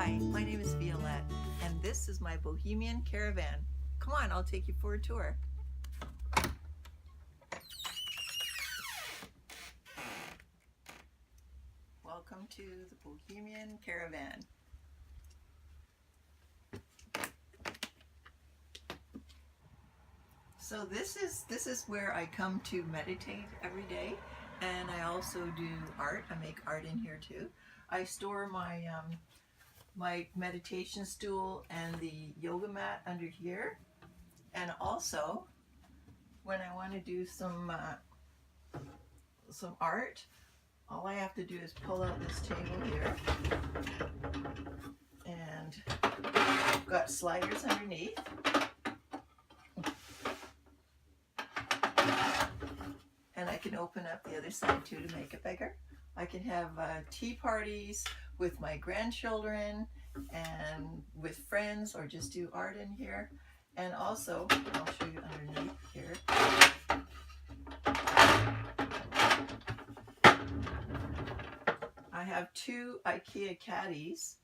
Hi, my name is Violette, and this is my Bohemian Caravan. Come on, I'll take you for a tour. Welcome to the Bohemian Caravan. So this is where I come to meditate every day, and I also do art. I make art in here too. I store my meditation stool and the yoga mat under here, and also when I want to do some art, all I have to do is pull out this table here, and I've got sliders underneath. And I can open up the other side too to make it bigger. I can have tea parties with my grandchildren and with friends, or just do art in here. And also, I'll show you underneath here. I have two IKEA caddies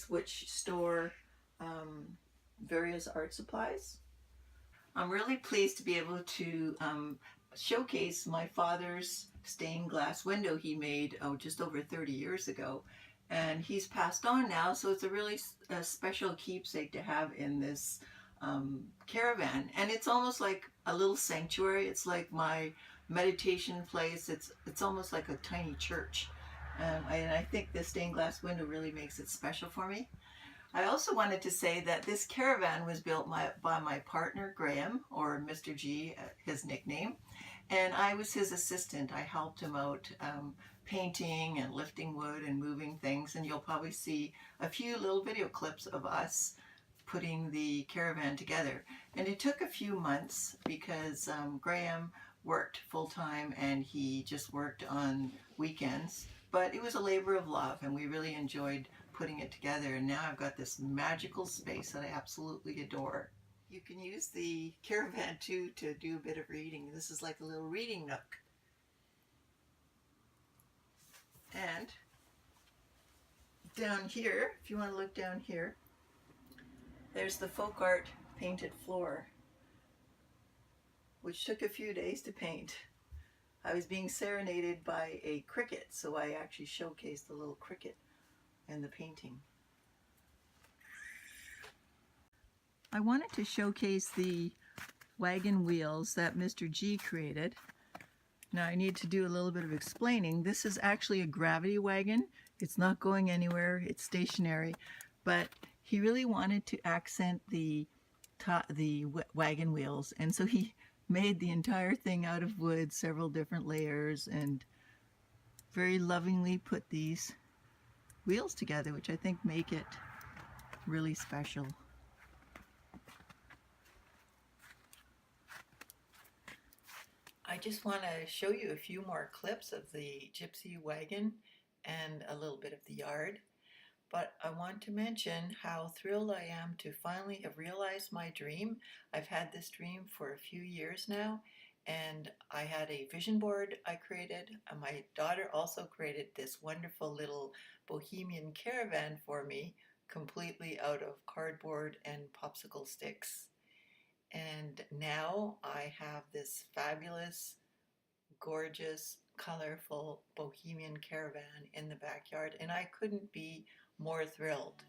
which store various art supplies. I'm really pleased to be able to showcase my father's stained glass window he made just over 30 years ago. And he's passed on now, so it's a really special keepsake to have in this caravan. And it's almost like a little sanctuary. It's like my meditation place. It's almost like a tiny church. And I think this stained glass window really makes it special for me. I also wanted to say that this caravan was built by my partner Graham, or Mr. G, his nickname, and I was his assistant. I helped him out painting and lifting wood and moving things, and you'll probably see a few little video clips of us putting the caravan together. And it took a few months because Graham worked full-time and he just worked on weekends, but it was a labor of love, and we really enjoyed putting it together. And now I've got this magical space that I absolutely adore. You can use the caravan too to do a bit of reading. This is like a little reading nook. And down here, if you want to look down here, there's the folk art painted floor, which took a few days to paint. I was being serenaded by a cricket, so I actually showcased the little cricket and the painting. I wanted to showcase the wagon wheels that Mr. G created. Now I need to do a little bit of explaining. This is actually a gravity wagon. It's not going anywhere, it's stationary, but he really wanted to accent the wagon wheels, and so he made the entire thing out of wood, several different layers, and very lovingly put these wheels together, which I think make it really special. I just want to show you a few more clips of the gypsy wagon and a little bit of the yard. But I want to mention how thrilled I am to finally have realized my dream. I've had this dream for a few years now, and I had a vision board I created. My daughter also created this wonderful little Bohemian Caravan for me, completely out of cardboard and popsicle sticks. And now I have this fabulous, gorgeous, colorful Bohemian Caravan in the backyard, and I couldn't be more thrilled.